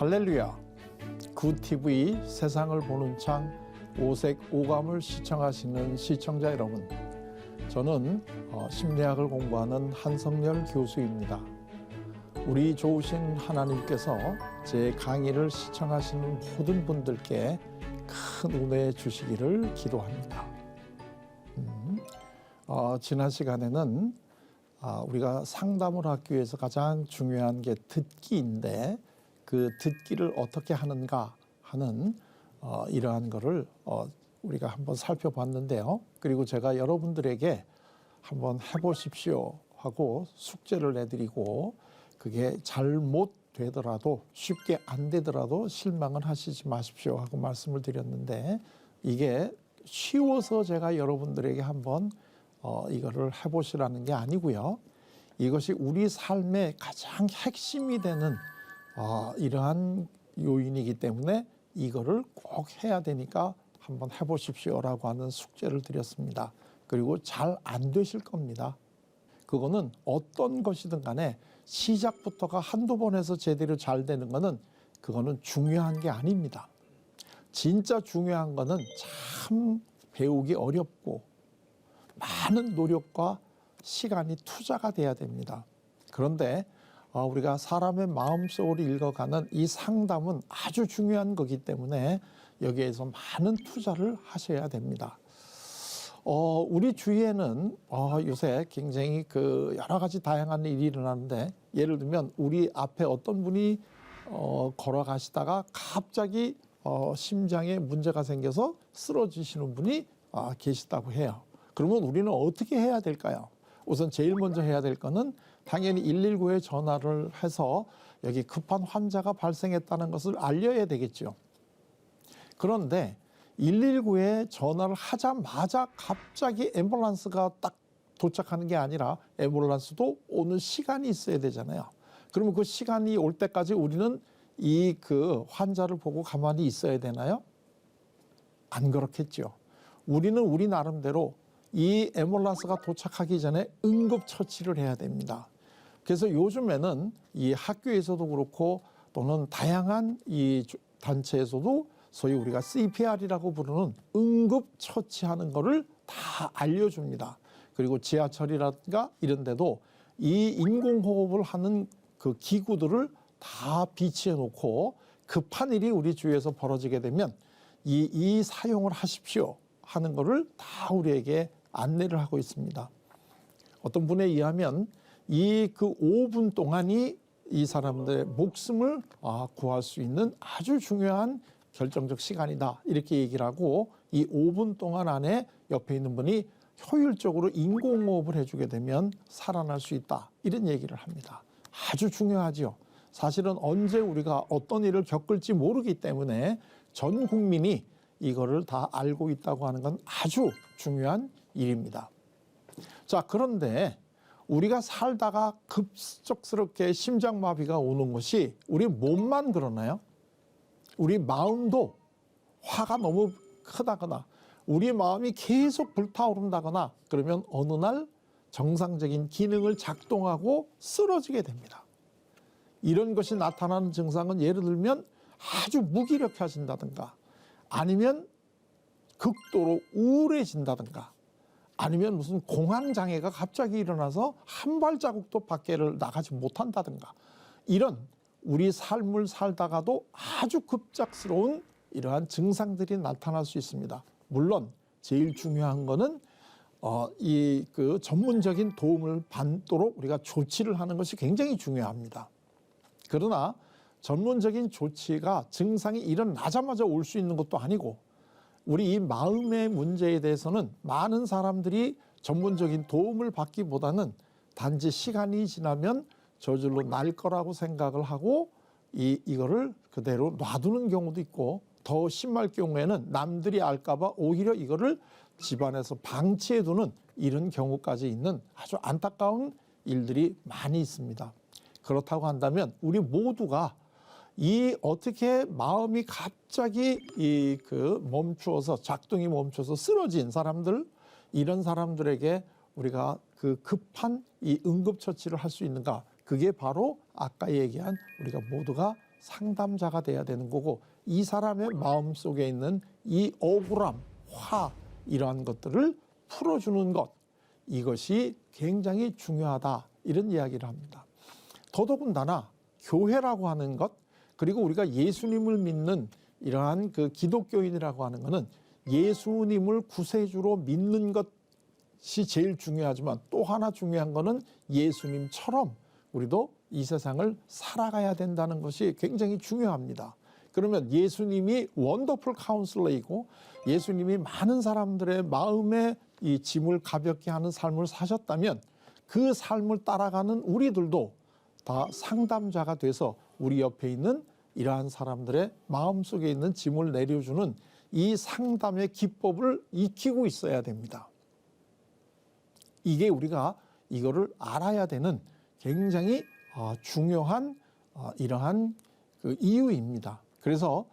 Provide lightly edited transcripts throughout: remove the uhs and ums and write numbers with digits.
할렐루야. 굿TV 세상을 보는 창 오색 오감을 시청하시는 시청자 여러분, 저는 심리학을 공부하는 한성열 교수입니다. 우리 좋으신 하나님께서 제 강의를 시청하시는 모든 분들께 큰 은혜 주시기를 기도합니다. 지난 시간에는 우리가 상담을 하기 위해서 가장 중요한 게 듣기인데, 그 듣기를 어떻게 하는가 하는 이러한 거를 우리가 한번 살펴봤는데요. 그리고 제가 여러분들에게 한번 해보십시오 하고 숙제를 내드리고, 그게 잘못 되더라도, 쉽게 안 되더라도 실망은 하시지 마십시오 하고 말씀을 드렸는데, 이게 쉬워서 제가 여러분들에게 한번 이거를 해보시라는 게 아니고요. 이것이 우리 삶의 가장 핵심이 되는 이러한 요인이기 때문에 이거를 꼭 해야 되니까 한번 해보십시오라고 하는 숙제를 드렸습니다. 그리고 잘 안 되실 겁니다. 그거는 어떤 것이든 간에 시작부터가 한두 번 해서 제대로 잘 되는 거는 그거는 중요한 게 아닙니다. 진짜 중요한 거는 참 배우기 어렵고 많은 노력과 시간이 투자가 돼야 됩니다. 그런데 우리가 사람의 마음속으로 읽어가는 이 상담은 아주 중요한 거기 때문에 여기에서 많은 투자를 하셔야 됩니다. 우리 주위에는 요새 굉장히 여러 가지 다양한 일이 일어나는데, 예를 들면 우리 앞에 어떤 분이 걸어가시다가 갑자기 심장에 문제가 생겨서 쓰러지시는 분이 계시다고 해요. 그러면 우리는 어떻게 해야 될까요? 우선 제일 먼저 해야 될 거는 당연히 119에 전화를 해서 여기 급한 환자가 발생했다는 것을 알려야 되겠죠. 그런데 119에 전화를 하자마자 갑자기 앰뷸런스가 딱 도착하는 게 아니라 앰뷸런스도 오는 시간이 있어야 되잖아요. 그러면 그 시간이 올 때까지 우리는 그 환자를 보고 가만히 있어야 되나요? 안 그렇겠죠. 우리는 우리 나름대로 이 앰뷸런스가 도착하기 전에 응급처치를 해야 됩니다. 그래서 요즘에는 이 학교에서도 그렇고 또는 다양한 이 단체에서도 소위 우리가 CPR이라고 부르는 응급처치하는 거를 다 알려줍니다. 그리고 지하철이라든가 이런 데도 이 인공호흡을 하는 그 기구들을 다 비치해 놓고 급한 일이 우리 주위에서 벌어지게 되면 이 사용을 하십시오 하는 거를 다 우리에게 안내를 하고 있습니다. 어떤 분에 의하면 그 5분 동안이 이 사람들의 목숨을 구할 수 있는 아주 중요한 결정적 시간이다, 이렇게 얘기를 하고, 이 5분 동안 안에 옆에 있는 분이 효율적으로 인공호흡을 해주게 되면 살아날 수 있다, 이런 얘기를 합니다. 아주 중요하죠. 사실은 언제 우리가 어떤 일을 겪을지 모르기 때문에 전 국민이 이거를 다 알고 있다고 하는 건 아주 중요한 일입니다. 자, 그런데 우리가 살다가 급속스럽게 심장마비가 오는 것이 우리 몸만 그러나요? 우리 마음도 화가 너무 크다거나 우리 마음이 계속 불타오른다거나 그러면 어느 날 정상적인 기능을 작동하고 쓰러지게 됩니다. 이런 것이 나타나는 증상은 예를 들면 아주 무기력해진다든가, 아니면 극도로 우울해진다든가, 아니면 무슨 공황장애가 갑자기 일어나서 한 발자국도 밖에를 나가지 못한다든가, 이런 우리 삶을 살다가도 아주 급작스러운 이러한 증상들이 나타날 수 있습니다. 물론 제일 중요한 거는 전문적인 도움을 받도록 우리가 조치를 하는 것이 굉장히 중요합니다. 그러나 전문적인 조치가 증상이 일어나자마자 올 수 있는 것도 아니고, 우리 이 마음의 문제에 대해서는 많은 사람들이 전문적인 도움을 받기보다는 단지 시간이 지나면 저절로 날 거라고 생각을 하고 이거를 그대로 놔두는 경우도 있고, 더 심할 경우에는 남들이 알까 봐 오히려 이거를 집안에서 방치해두는 이런 경우까지 있는 아주 안타까운 일들이 많이 있습니다. 그렇다고 한다면 우리 모두가 어떻게 마음이 갑자기 멈추어서, 작동이 멈춰서 쓰러진 사람들, 이런 사람들에게 우리가 급한 이 응급처치를 할 수 있는가? 그게 바로 아까 얘기한 우리가 모두가 상담자가 돼야 되는 거고, 이 사람의 마음 속에 있는 이 억울함, 화, 이러한 것들을 풀어주는 것, 이것이 굉장히 중요하다, 이런 이야기를 합니다. 더더군다나 교회라고 하는 것, 그리고 우리가 예수님을 믿는 이러한 그 기독교인이라고 하는 것은 예수님을 구세주로 믿는 것이 제일 중요하지만, 또 하나 중요한 것은 예수님처럼 우리도 이 세상을 살아가야 된다는 것이 굉장히 중요합니다. 그러면 예수님이 원더풀 카운슬러이고 예수님이 많은 사람들의 마음에 이 짐을 가볍게 하는 삶을 사셨다면, 그 삶을 따라가는 우리들도 다 상담자가 돼서 우리 옆에 있는 이러한 사람들의 마음속에 있는 짐을 내려주는 이 상담의 기법을 익히고 있어야 됩니다. 이게 우리가 이거를 알아야 되는 굉장히 중요한 이러한 그 이유입니다. 그래서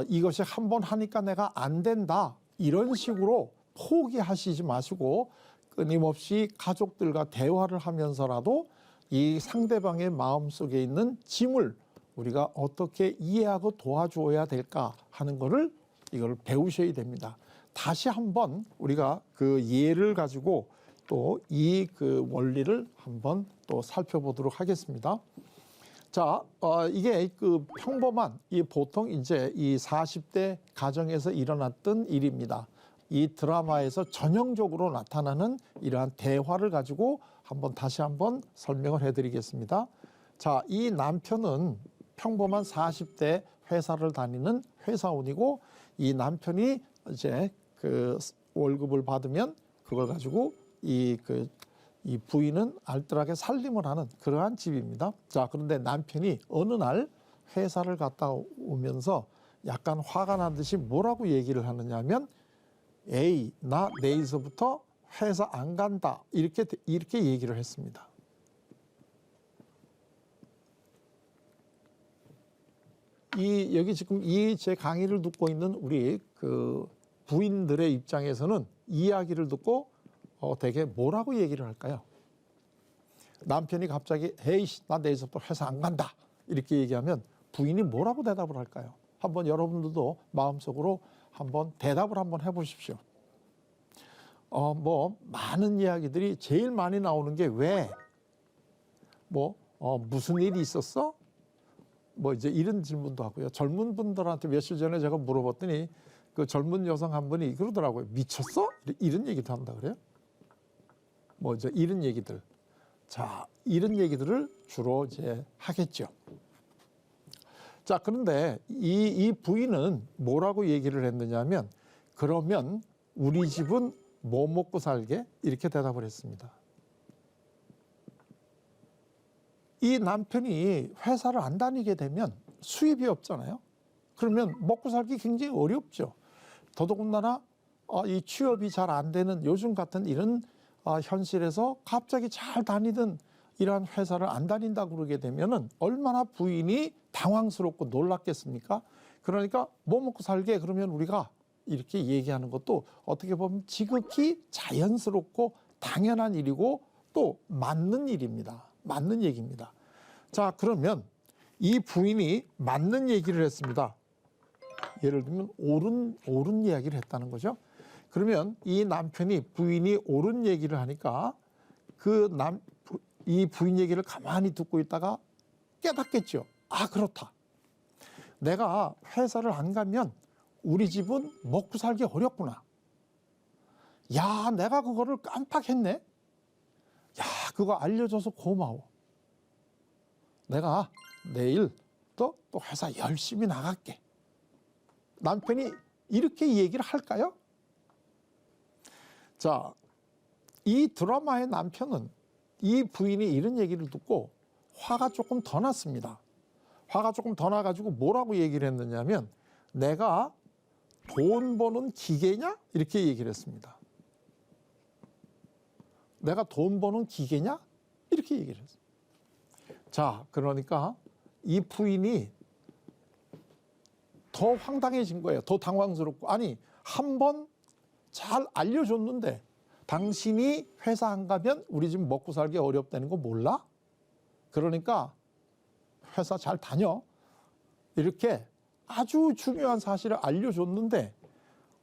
이것이 한번 하니까 내가 안 된다, 이런 식으로 포기하시지 마시고 끊임없이 가족들과 대화를 하면서라도 이 상대방의 마음속에 있는 짐을 우리가 어떻게 이해하고 도와줘야 될까 하는 거를 이걸 배우셔야 됩니다. 다시 한번 우리가 그 예를 가지고 또 이 그 원리를 한번 또 살펴보도록 하겠습니다. 자, 이게 그 평범한 이 보통 이제 이 40대 가정에서 일어났던 일입니다. 이 드라마에서 전형적으로 나타나는 이러한 대화를 가지고 다시 한번 설명을 해드리겠습니다. 자, 이 남편은 평범한 40대 회사를 다니는 회사원이고, 이 남편이 이제 그 월급을 받으면 그걸 가지고 이 부인은 알뜰하게 살림을 하는 그러한 집입니다. 자, 그런데 남편이 어느 날 회사를 갔다 오면서 약간 화가 난 듯이 뭐라고 얘기를 하느냐면, 에이, 나 내일서부터 회사 안 간다, 이렇게 얘기를 했습니다. 여기 지금 이 제 강의를 듣고 있는 우리 그 부인들의 입장에서는 이 이야기를 듣고 되게 뭐라고 얘기를 할까요? 남편이 갑자기 에이, 나 내일서부터 회사 안 간다, 이렇게 얘기하면 부인이 뭐라고 대답을 할까요? 한번 여러분들도 마음속으로 한번 대답을 한번 해보십시오. 많은 이야기들이 제일 많이 나오는 게 왜? 무슨 일이 있었어? 이제 이런 질문도 하고요. 젊은 분들한테 며칠 전에 제가 물어봤더니 그 젊은 여성 한 분이 그러더라고요. 미쳤어? 이런 얘기도 한다 그래요. 이제 이런 얘기들. 자, 이런 얘기들을 주로 이제 하겠죠. 자, 그런데 이 부인은 뭐라고 얘기를 했느냐면, 그러면 우리 집은 뭐 먹고 살게? 이렇게 대답을 했습니다. 이 남편이 회사를 안 다니게 되면 수입이 없잖아요. 그러면 먹고 살기 굉장히 어렵죠. 더더군다나 이 취업이 잘 안 되는 요즘 같은 이런 현실에서 갑자기 잘 다니던 이러한 회사를 안 다닌다 그러게 되면은 얼마나 부인이 당황스럽고 놀랐겠습니까? 그러니까 뭐 먹고 살게? 그러면 우리가 이렇게 얘기하는 것도 어떻게 보면 지극히 자연스럽고 당연한 일이고 또 맞는 일입니다. 맞는 얘기입니다. 자, 그러면 이 부인이 맞는 얘기를 했습니다. 예를 들면 옳은 이야기를 했다는 거죠. 그러면 이 남편이 부인이 옳은 얘기를 하니까 이 부인 얘기를 가만히 듣고 있다가 깨닫겠죠. 아, 그렇다. 내가 회사를 안 가면 우리 집은 먹고 살기 어렵구나. 야, 내가 그거를 깜빡했네. 야, 그거 알려줘서 고마워. 내가 내일 또 회사 열심히 나갈게. 남편이 이렇게 얘기를 할까요? 자, 이 드라마의 남편은 이 부인이 이런 얘기를 듣고 화가 조금 더 났습니다. 화가 조금 더 나가지고 뭐라고 얘기를 했느냐면, 내가 돈 버는 기계냐? 이렇게 얘기를 했습니다. 내가 돈 버는 기계냐? 이렇게 얘기를 했어요. 자, 그러니까 이 부인이 더 황당해진 거예요. 더 당황스럽고, 아니, 한번 잘 알려줬는데 당신이 회사 안 가면 우리 집 먹고 살기 어렵다는 거 몰라? 그러니까 회사 잘 다녀. 이렇게 아주 중요한 사실을 알려줬는데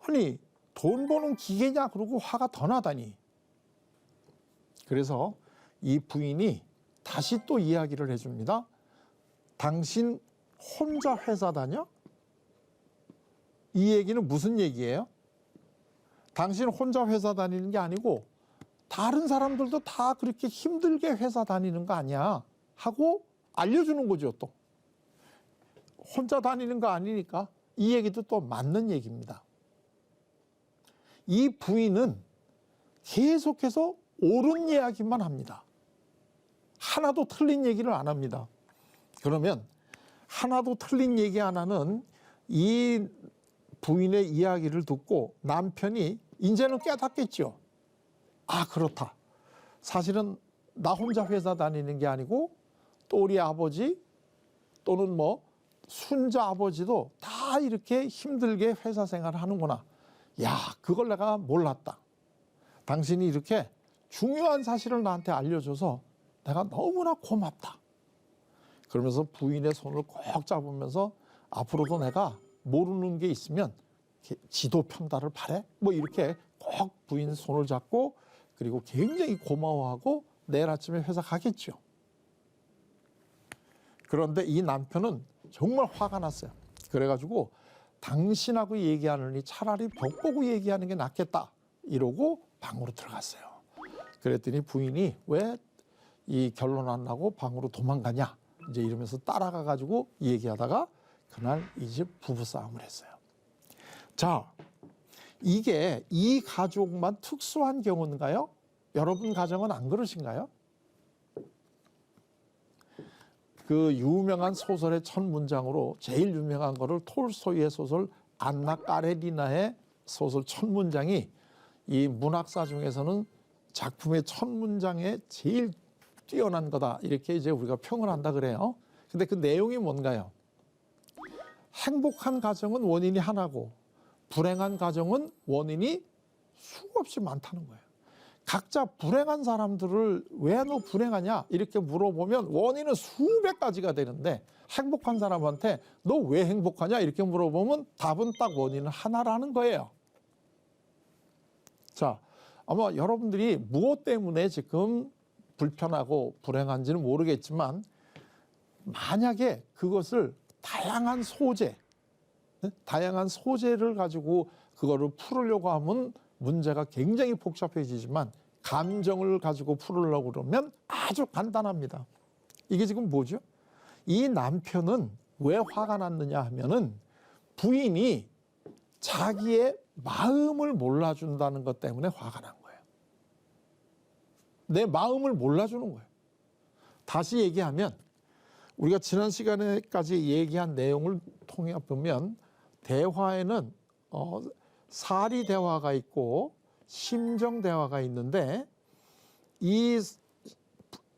아니 돈 버는 기계냐 그러고 화가 더 나다니. 그래서 이 부인이 다시 또 이야기를 해줍니다. 당신 혼자 회사 다녀? 이 얘기는 무슨 얘기예요? 당신 혼자 회사 다니는 게 아니고 다른 사람들도 다 그렇게 힘들게 회사 다니는 거 아니야 하고 알려주는 거죠. 또 혼자 다니는 거 아니니까 이 얘기도 또 맞는 얘기입니다. 이 부인은 계속해서 옳은 이야기만 합니다. 하나도 틀린 얘기를 안 합니다. 그러면 하나도 틀린 얘기 안 하는 이 부인의 이야기를 듣고 남편이 이제는 깨닫겠죠. 아, 그렇다. 사실은 나 혼자 회사 다니는 게 아니고 또 우리 아버지 또는 뭐 순자 아버지도 다 이렇게 힘들게 회사 생활을 하는구나. 야, 그걸 내가 몰랐다. 당신이 이렇게 중요한 사실을 나한테 알려줘서 내가 너무나 고맙다. 그러면서 부인의 손을 꼭 잡으면서 앞으로도 내가 모르는 게 있으면 지도 편달을 바래? 뭐 이렇게 꼭 부인 손을 잡고 그리고 굉장히 고마워하고 내일 아침에 회사 가겠죠. 그런데 이 남편은 정말 화가 났어요. 그래가지고 당신하고 얘기하느니 차라리 벽 보고 얘기하는 게 낫겠다 이러고 방으로 들어갔어요. 그랬더니 부인이 왜 이 결론 안 나고 방으로 도망가냐 이제 이러면서 따라가가지고 얘기하다가 그날 이 집 부부싸움을 했어요. 자, 이게 이 가족만 특수한 경우인가요? 여러분 가정은 안 그러신가요? 그 유명한 소설의 첫 문장으로 제일 유명한 거를 톨스토이의 소설 안나 까레리나의 소설 첫 문장이 이 문학사 중에서는 작품의 첫 문장에 제일 뛰어난 거다 이렇게 이제 우리가 평을 한다 그래요. 근데 그 내용이 뭔가요? 행복한 가정은 원인이 하나고 불행한 가정은 원인이 수없이 많다는 거예요. 각자 불행한 사람들을 왜 너 불행하냐 이렇게 물어보면 원인은 수백 가지가 되는데 행복한 사람한테 너 왜 행복하냐 이렇게 물어보면 답은 딱 원인은 하나라는 거예요. 자, 아마 여러분들이 무엇 때문에 지금 불편하고 불행한지는 모르겠지만 만약에 그것을 다양한 소재를 가지고 그거를 풀으려고 하면 문제가 굉장히 복잡해지지만 감정을 가지고 풀으려고 그러면 아주 간단합니다. 이게 지금 뭐죠? 이 남편은 왜 화가 났느냐 하면은 부인이 자기의 마음을 몰라준다는 것 때문에 화가 난 거예요. 내 마음을 몰라주는 거예요. 다시 얘기하면 우리가 지난 시간에까지 얘기한 내용을 통해 보면 대화에는 사리 대화가 있고 심정 대화가 있는데 이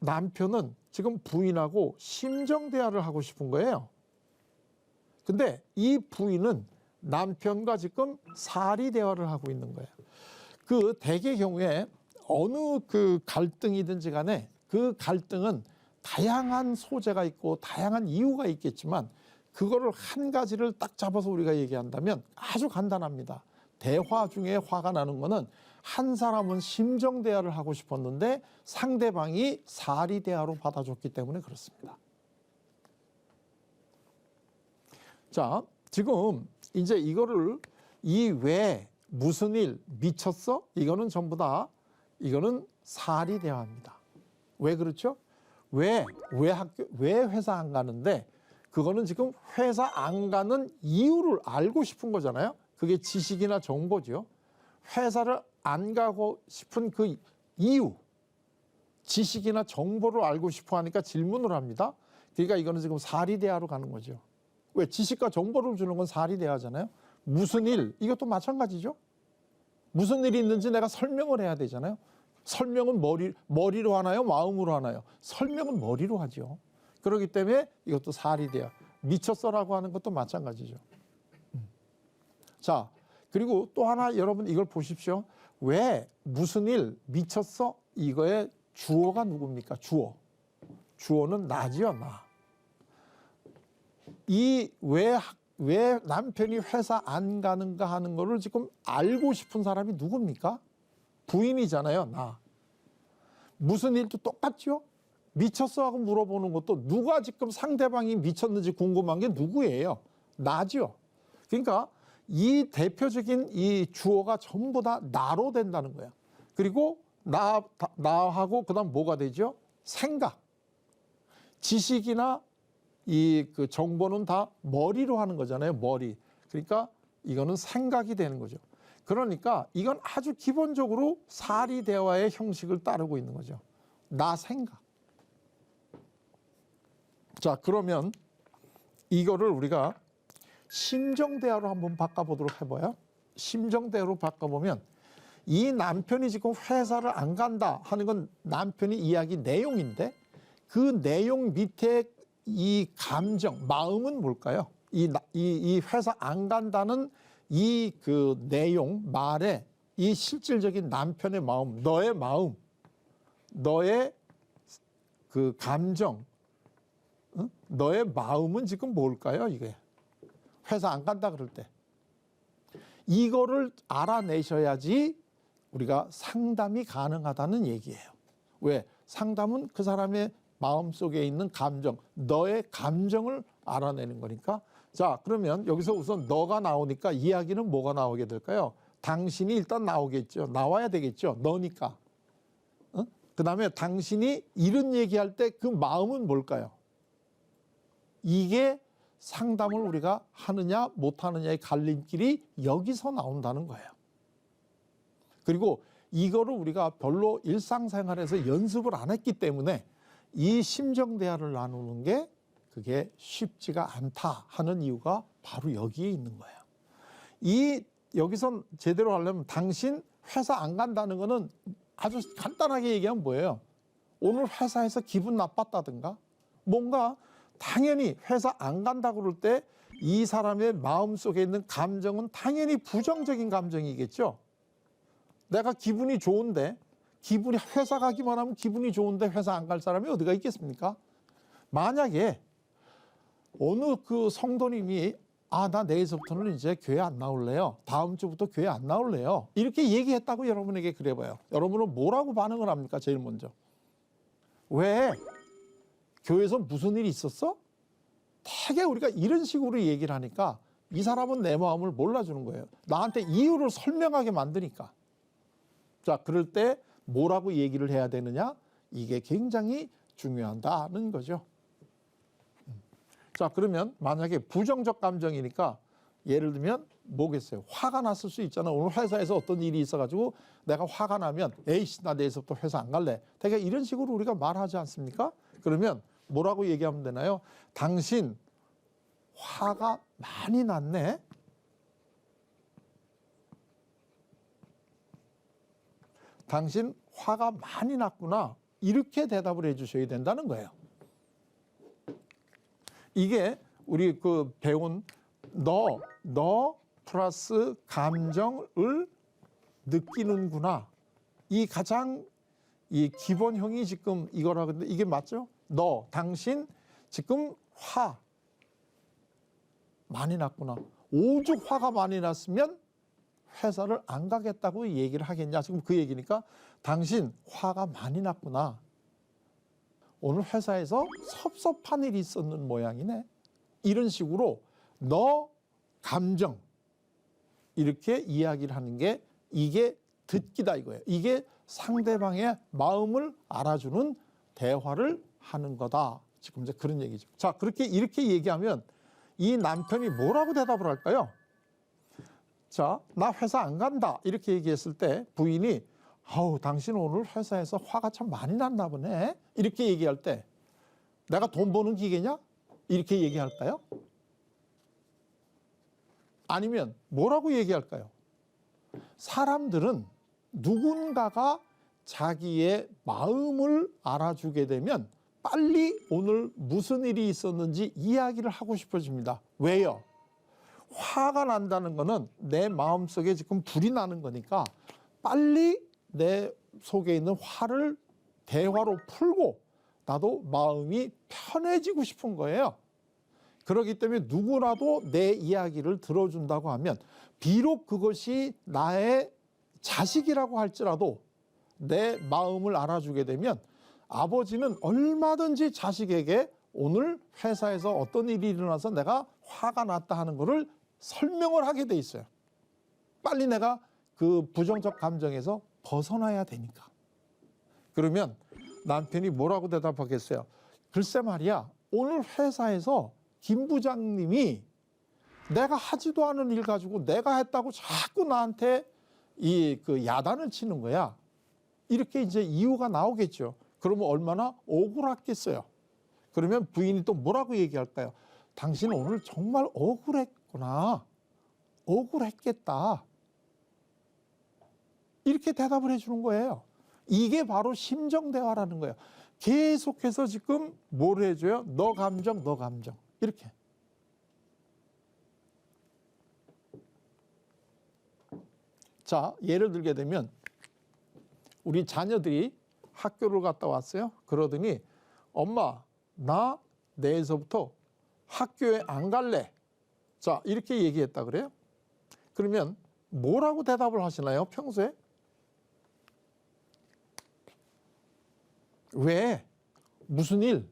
남편은 지금 부인하고 심정 대화를 하고 싶은 거예요. 근데 이 부인은 남편과 지금 사리 대화를 하고 있는 거예요. 그 대개 경우에 어느 그 갈등이든지 간에 그 갈등은 다양한 소재가 있고 다양한 이유가 있겠지만 그거를 한 가지를 딱 잡아서 우리가 얘기한다면 아주 간단합니다. 대화 중에 화가 나는 거는 한 사람은 심정 대화를 하고 싶었는데 상대방이 사리 대화로 받아줬기 때문에 그렇습니다. 자, 지금 이제 이거를 이 왜 무슨 일 미쳤어? 이거는 전부 다 이거는 사리 대화입니다. 왜 그렇죠? 왜 회사 안 가는데 그거는 지금 회사 안 가는 이유를 알고 싶은 거잖아요. 그게 지식이나 정보죠. 회사를 안 가고 싶은 그 이유, 지식이나 정보를 알고 싶어 하니까 질문을 합니다. 그러니까 이거는 지금 사리 대화로 가는 거죠. 왜? 지식과 정보를 주는 건 사리 대화잖아요. 무슨 일, 이것도 마찬가지죠. 무슨 일이 있는지 내가 설명을 해야 되잖아요. 설명은 머리로 하나요? 마음으로 하나요? 설명은 머리로 하죠. 그렇기 때문에 이것도 사리 대화. 미쳤어라고 하는 것도 마찬가지죠. 자, 그리고 또 하나 여러분 이걸 보십시오. 왜 무슨 일 미쳤어? 이거의 주어가 누굽니까? 주어는 나지요, 나. 이 왜 남편이 회사 안 가는가 하는 거를 지금 알고 싶은 사람이 누굽니까? 부인이잖아요, 나. 무슨 일도 똑같죠? 미쳤어 하고 물어보는 것도 누가 지금 상대방이 미쳤는지 궁금한 게 누구예요? 나죠. 그러니까 이 대표적인 이 주어가 전부 다 나로 된다는 거야. 그리고 나하고 그다음 뭐가 되죠? 생각. 지식이나 이 그 정보는 다 머리로 하는 거잖아요. 머리. 그러니까 이거는 생각이 되는 거죠. 그러니까 이건 아주 기본적으로 사리 대화의 형식을 따르고 있는 거죠. 나 생각. 자, 그러면 이거를 우리가 심정 대화로 한번 바꿔보도록 해봐요. 심정 대화로 바꿔보면 이 남편이 지금 회사를 안 간다 하는 건 남편이 이야기 내용인데 그 내용 밑에 이 감정, 마음은 뭘까요? 이 회사 안 간다는 이 그 내용, 말에 이 실질적인 남편의 마음, 너의 그 감정, 너의 마음은 지금 뭘까요? 이게 회사 안 간다 그럴 때 이거를 알아내셔야지 우리가 상담이 가능하다는 얘기예요. 왜? 상담은 그 사람의 마음속에 있는 감정, 너의 감정을 알아내는 거니까. 자, 그러면 여기서 우선 너가 나오니까 이야기는 뭐가 나오게 될까요? 당신이 일단 나오겠죠. 나와야 되겠죠. 너니까. 그 다음에 당신이 이런 얘기할 때 그 마음은 뭘까요? 이게 상담을 우리가 하느냐 못하느냐의 갈림길이 여기서 나온다는 거예요. 그리고 이거를 우리가 별로 일상생활에서 연습을 안 했기 때문에 이 심정 대화를 나누는 게 그게 쉽지가 않다 하는 이유가 바로 여기에 있는 거예요. 여기선 제대로 하려면 당신 회사 안 간다는 거는 아주 간단하게 얘기하면 뭐예요? 오늘 회사에서 기분 나빴다든가 뭔가 당연히 회사 안 간다 그럴 때 이 사람의 마음속에 있는 감정은 당연히 부정적인 감정이겠죠. 내가 기분이 좋은데 회사 가기만 하면 기분이 좋은데 회사 안 갈 사람이 어디가 있겠습니까? 만약에 어느 그 성도님이 나 내일서부터는 이제 교회 안 나올래요. 다음 주부터 교회 안 나올래요. 이렇게 얘기했다고 여러분에게 그래봐요. 여러분은 뭐라고 반응을 합니까? 제일 먼저. 왜? 교회에서 무슨 일이 있었어? 되게 우리가 이런 식으로 얘기를 하니까 이 사람은 내 마음을 몰라주는 거예요. 나한테 이유를 설명하게 만드니까. 자, 그럴 때 뭐라고 얘기를 해야 되느냐? 이게 굉장히 중요하다는 거죠. 자, 그러면 만약에 부정적 감정이니까 예를 들면 뭐겠어요? 화가 났을 수 있잖아. 오늘 회사에서 어떤 일이 있어가지고 내가 화가 나면 에이씨 나 내일서부터 회사 안 갈래. 되게 이런 식으로 우리가 말하지 않습니까? 그러면 뭐라고 얘기하면 되나요? 당신 화가 많이 났네. 당신 화가 많이 났구나. 이렇게 대답을 해주셔야 된다는 거예요. 이게 우리 그 배운 너 플러스 감정을 느끼는구나. 이 가장 이 기본형이 지금 이거라 근데 이게 맞죠? 당신 지금 화 많이 났구나. 오죽 화가 많이 났으면 회사를 안 가겠다고 얘기를 하겠냐. 지금 그 얘기니까 당신 화가 많이 났구나. 오늘 회사에서 섭섭한 일이 있었는 모양이네. 이런 식으로 너 감정 이렇게 이야기를 하는 게 이게 듣기다 이거예요. 이게 상대방의 마음을 알아주는 대화를 하는 거다. 지금 이제 그런 얘기죠. 자, 이렇게 얘기하면 이 남편이 뭐라고 대답을 할까요? 자, 나 회사 안 간다. 이렇게 얘기했을 때 부인이 당신 오늘 회사에서 화가 참 많이 났나 보네. 이렇게 얘기할 때 내가 돈 버는 기계냐? 이렇게 얘기할까요? 아니면 뭐라고 얘기할까요? 사람들은 누군가가 자기의 마음을 알아주게 되면 빨리 오늘 무슨 일이 있었는지 이야기를 하고 싶어집니다. 왜요? 화가 난다는 거는 내 마음속에 지금 불이 나는 거니까 빨리 내 속에 있는 화를 대화로 풀고 나도 마음이 편해지고 싶은 거예요. 그렇기 때문에 누구라도 내 이야기를 들어준다고 하면 비록 그것이 나의 자식이라고 할지라도 내 마음을 알아주게 되면 아버지는 얼마든지 자식에게 오늘 회사에서 어떤 일이 일어나서 내가 화가 났다 하는 것을 설명을 하게 돼 있어요. 빨리 내가 그 부정적 감정에서 벗어나야 되니까. 그러면 남편이 뭐라고 대답하겠어요? 글쎄 말이야, 오늘 회사에서 김 부장님이 내가 하지도 않은 일 가지고 내가 했다고 자꾸 나한테 그 야단을 치는 거야. 이렇게 이제 이유가 나오겠죠. 그러면 얼마나 억울하겠어요. 그러면 부인이 또 뭐라고 얘기할까요? 당신 오늘 정말 억울했구나. 억울했겠다. 이렇게 대답을 해주는 거예요. 이게 바로 심정 대화라는 거예요. 계속해서 지금 뭘 해줘요? 너 감정, 너 감정. 이렇게. 자, 예를 들게 되면 우리 자녀들이 학교를 갔다 왔어요. 그러더니 엄마, 나 내일서부터 학교에 안 갈래. 자, 이렇게 얘기했다 그래요. 그러면 뭐라고 대답을 하시나요? 평소에? 왜? 무슨 일?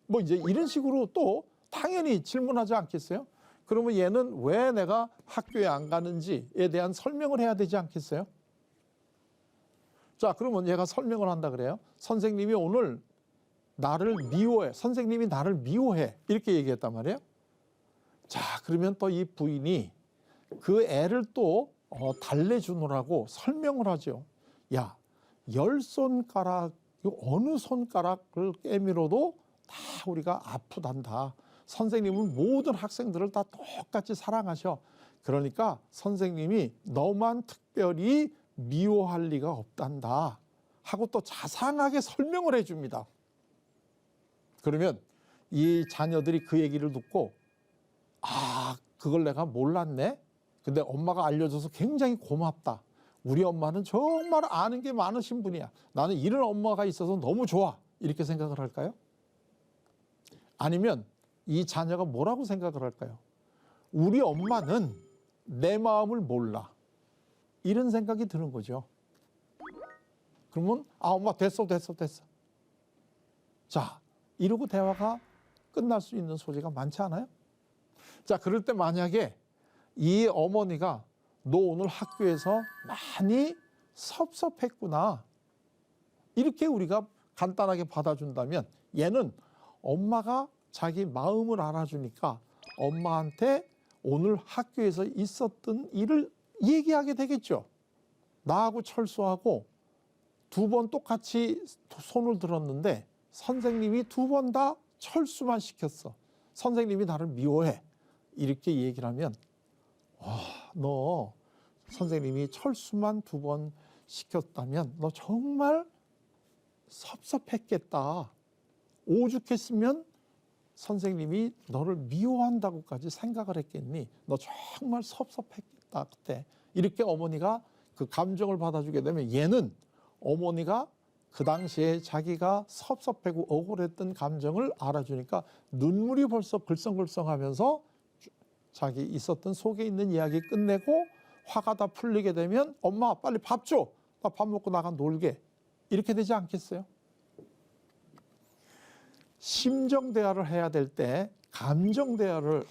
뭐 이제 이런 식으로 또 당연히 질문하지 않겠어요? 그러면 얘는 왜 내가 학교에 안 가는지에 대한 설명을 해야 되지 않겠어요? 자, 그러면 얘가 설명을 한다 그래요. 선생님이 오늘 나를 미워해. 선생님이 나를 미워해. 이렇게 얘기했단 말이에요. 자, 그러면 또 이 부인이 그 애를 또 달래주느라고 설명을 하죠. 야, 10손가락, 어느 손가락을 깨밀어도 다 우리가 아프단다. 선생님은 모든 학생들을 다 똑같이 사랑하셔. 그러니까 선생님이 너만 특별히 미워할 리가 없단다. 하고 또 자상하게 설명을 해줍니다. 그러면 이 자녀들이 그 얘기를 듣고 아, 그걸 내가 몰랐네. 근데 엄마가 알려줘서 굉장히 고맙다. 우리 엄마는 정말 아는 게 많으신 분이야. 나는 이런 엄마가 있어서 너무 좋아. 이렇게 생각을 할까요? 아니면 이 자녀가 뭐라고 생각을 할까요? 우리 엄마는 내 마음을 몰라. 이런 생각이 드는 거죠. 그러면 아, 엄마 됐어. 자, 이러고 대화가 끝날 수 있는 소지가 많지 않아요? 자, 그럴 때 만약에 이 어머니가 너 오늘 학교에서 많이 섭섭했구나. 이렇게 우리가 간단하게 받아준다면 얘는 엄마가 자기 마음을 알아주니까 엄마한테 오늘 학교에서 있었던 일을 얘기하게 되겠죠. 나하고 철수하고 2번 똑같이 손을 들었는데 선생님이 2번 다 철수만 시켰어. 선생님이 나를 미워해. 이렇게 얘기를 하면 와, 너 선생님이 철수만 2번 시켰다면 너 정말 섭섭했겠다. 오죽했으면 선생님이 너를 미워한다고까지 생각을 했겠니? 너 정말 섭섭했겠다 그때. 이렇게 어머니가 그 감정을 받아주게 되면 얘는 어머니가 그 당시에 자기가 섭섭하고 억울했던 감정을 알아주니까 눈물이 벌써 글썽글썽하면서 자기 있었던 속에 있는 이야기 끝내고 화가 다 풀리게 되면 엄마 빨리 밥 줘. 나 밥 먹고 나가 놀게. 이렇게 되지 않겠어요? 심정 대화를 해야 될 때 감정 대화를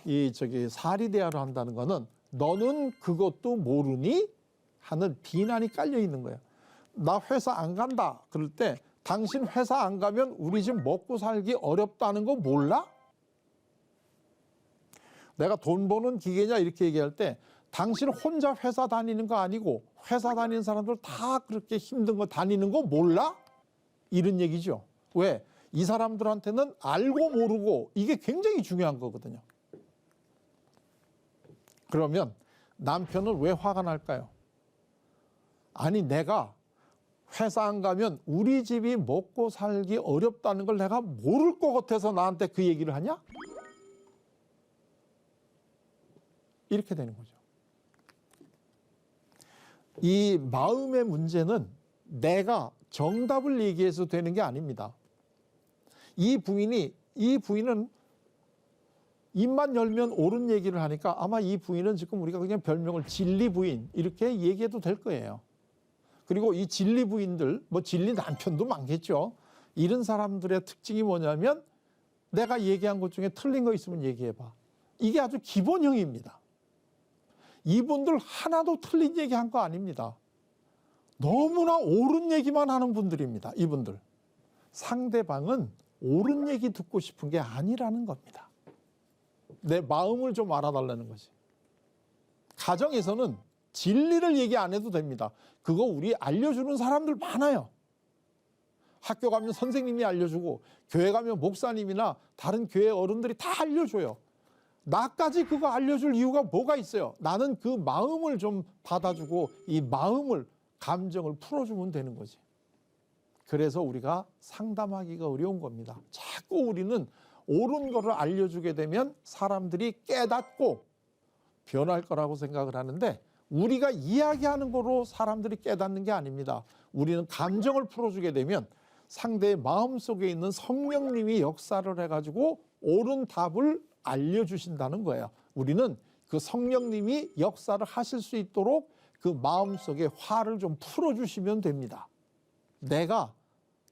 사리 대화를 한다는 거는 너는 그것도 모르니? 하는 비난이 깔려 있는 거예요. 나 회사 안 간다. 그럴 때 당신 회사 안 가면 우리 집 먹고 살기 어렵다는 거 몰라? 내가 돈 버는 기계냐 이렇게 얘기할 때 당신 혼자 회사 다니는 거 아니고 회사 다니는 사람들 다 그렇게 힘든 거 다니는 거 몰라? 이런 얘기죠. 왜? 이 사람들한테는 알고 모르고 이게 굉장히 중요한 거거든요. 그러면 남편은 왜 화가 날까요? 아니 내가 회사 안 가면 우리 집이 먹고 살기 어렵다는 걸 내가 모를 것 같아서 나한테 그 얘기를 하냐? 이렇게 되는 거죠. 이 마음의 문제는 내가 정답을 얘기해서 되는 게 아닙니다. 이 부인은 입만 열면 옳은 얘기를 하니까 아마 이 부인은 지금 우리가 그냥 별명을 진리 부인 이렇게 얘기해도 될 거예요. 그리고 이 진리 부인들, 뭐 진리 남편도 많겠죠. 이런 사람들의 특징이 뭐냐면 내가 얘기한 것 중에 틀린 거 있으면 얘기해봐. 이게 아주 기본형입니다. 이분들 하나도 틀린 얘기한 거 아닙니다. 너무나 옳은 얘기만 하는 분들입니다. 이분들. 상대방은 옳은 얘기 듣고 싶은 게 아니라는 겁니다. 내 마음을 좀 알아달라는 거지. 가정에서는 진리를 얘기 안 해도 됩니다. 그거 우리 알려주는 사람들 많아요. 학교 가면 선생님이 알려주고 교회 가면 목사님이나 다른 교회 어른들이 다 알려줘요. 나까지 그거 알려줄 이유가 뭐가 있어요? 나는 그 마음을 좀 받아주고 이 마음을 감정을 풀어주면 되는 거지. 그래서 우리가 상담하기가 어려운 겁니다. 자꾸 우리는 옳은 거를 알려주게 되면 사람들이 깨닫고 변할 거라고 생각을 하는데 우리가 이야기하는 거로 사람들이 깨닫는 게 아닙니다. 우리는 감정을 풀어주게 되면 상대의 마음속에 있는 성령님이 역사를 해가지고 옳은 답을 알려주신다는 거예요. 우리는 그 성령님이 역사를 하실 수 있도록 그 마음속에 화를 좀 풀어주시면 됩니다. 내가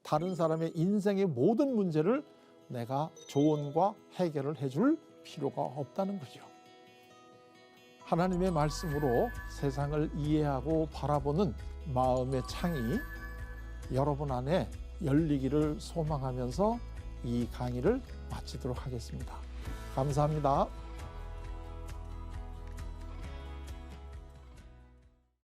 다른 사람의 인생의 모든 문제를 내가 조언과 해결을 해줄 필요가 없다는 거죠. 하나님의 말씀으로 세상을 이해하고 바라보는 마음의 창이 여러분 안에 열리기를 소망하면서 이 강의를 마치도록 하겠습니다. 감사합니다.